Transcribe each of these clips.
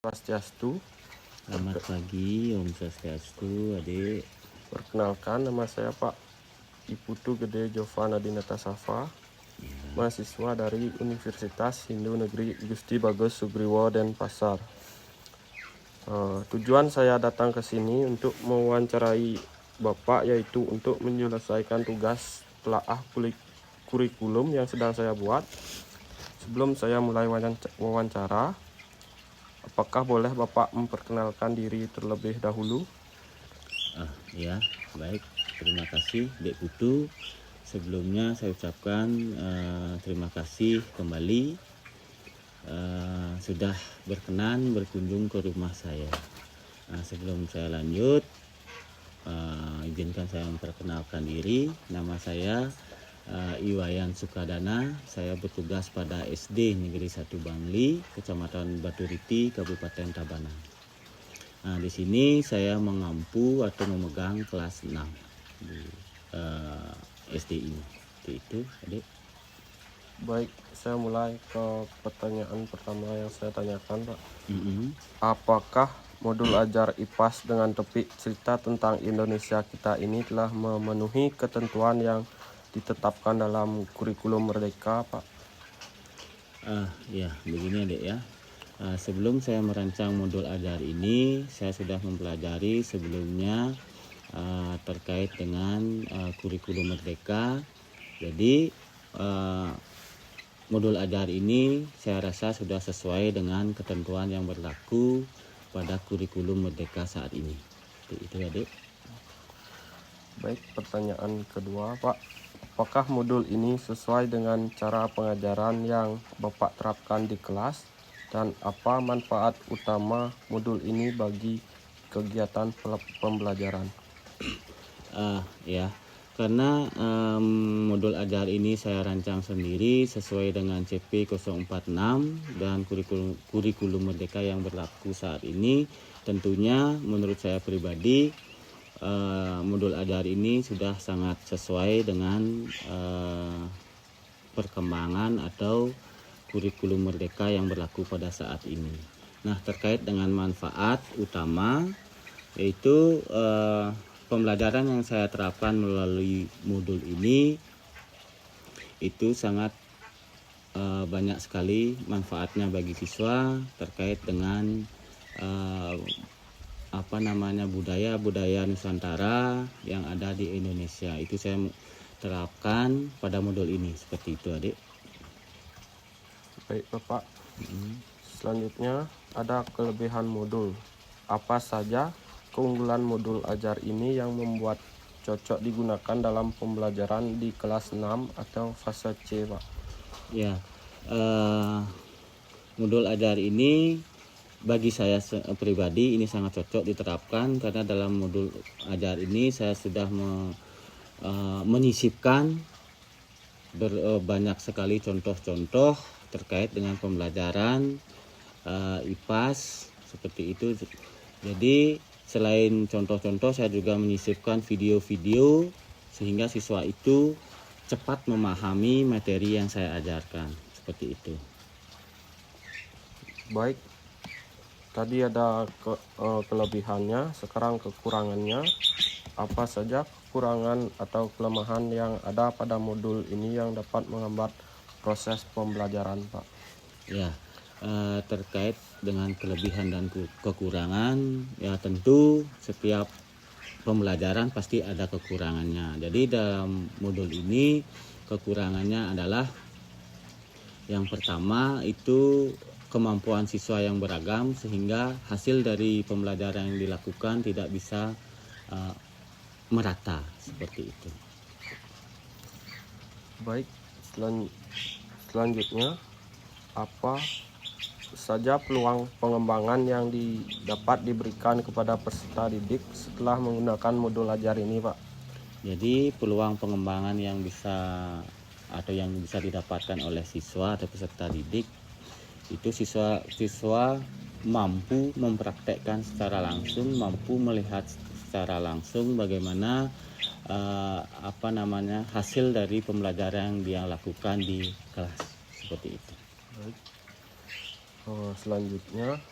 Swastiastu. Selamat pagi, Om Swastiastu, adik. Perkenalkan, nama saya Pak Iputu Gede Jovan Adinata Safa, mahasiswa dari Universitas Hindu Negeri Gusti Bagus Sugriwo Denpasar. Tujuan saya datang ke sini untuk mewawancarai Bapak, yaitu untuk menyelesaikan tugas telaah kurikulum yang sedang saya buat. Sebelum saya mulai wawancara, apakah boleh Bapak memperkenalkan diri terlebih dahulu? Ya, baik. Terima kasih, Dek Putu. Sebelumnya saya ucapkan terima kasih kembali sudah berkenan berkunjung ke rumah saya. Sebelum saya lanjut, izinkan saya memperkenalkan diri. Nama saya Iwayan Sukadana. Saya bertugas pada SD Negeri 1 Bangli, Kecamatan Baturiti, Kabupaten Tabanan. Di sini saya mengampu atau memegang kelas 6 di SD ini. Itu, adik. Baik, saya mulai ke pertanyaan pertama yang saya tanyakan, Pak. Apakah modul ajar IPAS dengan topik cerita tentang Indonesia kita ini telah memenuhi ketentuan yang ditetapkan dalam kurikulum Merdeka, Pak? Ya, begini adik ya. Sebelum saya merancang modul ajar ini, saya sudah mempelajari sebelumnya terkait dengan kurikulum Merdeka. Jadi modul ajar ini saya rasa sudah sesuai dengan ketentuan yang berlaku pada kurikulum Merdeka saat ini. Itu adik. Baik, pertanyaan kedua, Pak. Apakah modul ini sesuai dengan cara pengajaran yang Bapak terapkan di kelas? Dan apa manfaat utama modul ini bagi kegiatan pembelajaran? Ya, karena modul ajar ini saya rancang sendiri sesuai dengan CP 046 dan kurikulum Merdeka yang berlaku saat ini. Tentunya menurut saya pribadi modul ajar ini sudah sangat sesuai dengan perkembangan atau kurikulum Merdeka yang berlaku pada saat ini. Nah, terkait dengan manfaat utama, yaitu pembelajaran yang saya terapkan melalui modul ini itu sangat banyak sekali manfaatnya bagi siswa terkait dengan budaya Nusantara yang ada di Indonesia. Itu saya terapkan pada modul ini, seperti itu adik. Baik Bapak, selanjutnya ada kelebihan modul. Apa saja keunggulan modul ajar ini yang membuat cocok digunakan dalam pembelajaran di kelas 6 atau fase C, Pak? Ya, modul ajar ini bagi saya pribadi ini sangat cocok diterapkan, karena dalam modul ajar ini saya sudah menyisipkan banyak sekali contoh-contoh terkait dengan pembelajaran IPAS seperti itu. Jadi selain contoh-contoh, saya juga menyisipkan video-video sehingga siswa itu cepat memahami materi yang saya ajarkan, seperti itu. Baik, tadi ada kelebihannya, sekarang kekurangannya. Apa saja kekurangan atau kelemahan yang ada pada modul ini yang dapat menghambat proses pembelajaran, Pak? Ya, terkait dengan kelebihan dan kekurangan, ya tentu setiap pembelajaran pasti ada kekurangannya. Jadi dalam modul ini kekurangannya adalah yang pertama itu kemampuan siswa yang beragam, sehingga hasil dari pembelajaran yang dilakukan tidak bisa merata, seperti itu. Baik, selanjutnya apa saja peluang pengembangan yang dapat diberikan kepada peserta didik setelah menggunakan modul ajar ini, Pak? Jadi peluang pengembangan yang bisa didapatkan oleh siswa atau peserta didik itu siswa mampu mempraktekkan secara langsung, mampu melihat secara langsung bagaimana hasil dari pembelajaran yang dia lakukan di kelas, seperti itu. Baik. Selanjutnya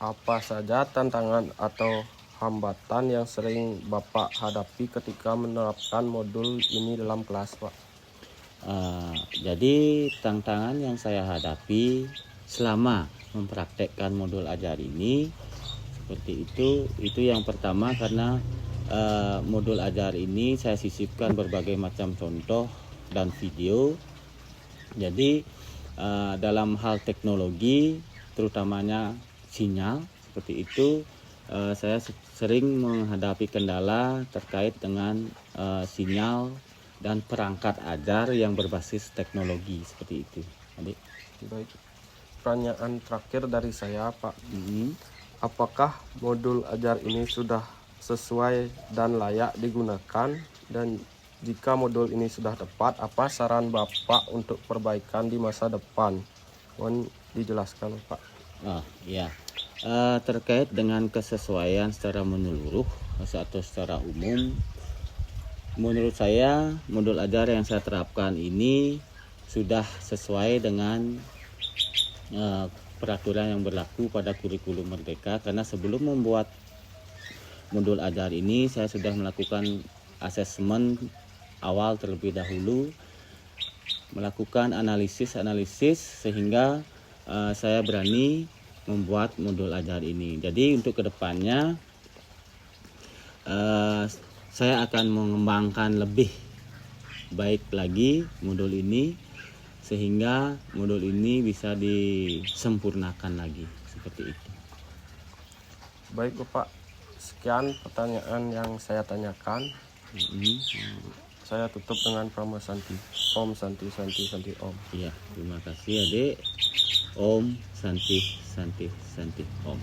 Apa saja tantangan atau hambatan yang sering Bapak hadapi ketika menerapkan modul ini dalam kelas, Pak? Jadi tantangan yang saya hadapi selama mempraktekkan modul ajar ini seperti itu yang pertama karena modul ajar ini saya sisipkan berbagai macam contoh dan video. Jadi dalam hal teknologi terutamanya sinyal seperti itu saya sering menghadapi kendala terkait dengan sinyal dan perangkat ajar yang berbasis teknologi seperti itu. Adik. Baik. Pertanyaan terakhir dari saya, Pak. Apakah modul ajar ini sudah sesuai dan layak digunakan? Dan jika modul ini sudah tepat, apa saran Bapak untuk perbaikan di masa depan? Mohon dijelaskan, Pak. Ya, terkait dengan kesesuaian secara menyeluruh atau secara umum, menurut saya modul ajar yang saya terapkan ini sudah sesuai dengan peraturan yang berlaku pada kurikulum Merdeka, karena sebelum membuat modul ajar ini saya sudah melakukan asesmen awal terlebih dahulu, melakukan analisis sehingga saya berani membuat modul ajar ini. Jadi untuk kedepannya saya akan mengembangkan lebih baik lagi modul ini sehingga modul ini bisa disempurnakan lagi seperti itu. Baik, Bapak. Sekian pertanyaan yang saya tanyakan. Saya tutup dengan Prama Santi. Om Santi Santi Santi Om. Iya, terima kasih Adik. Om Santi Santi Santi Om.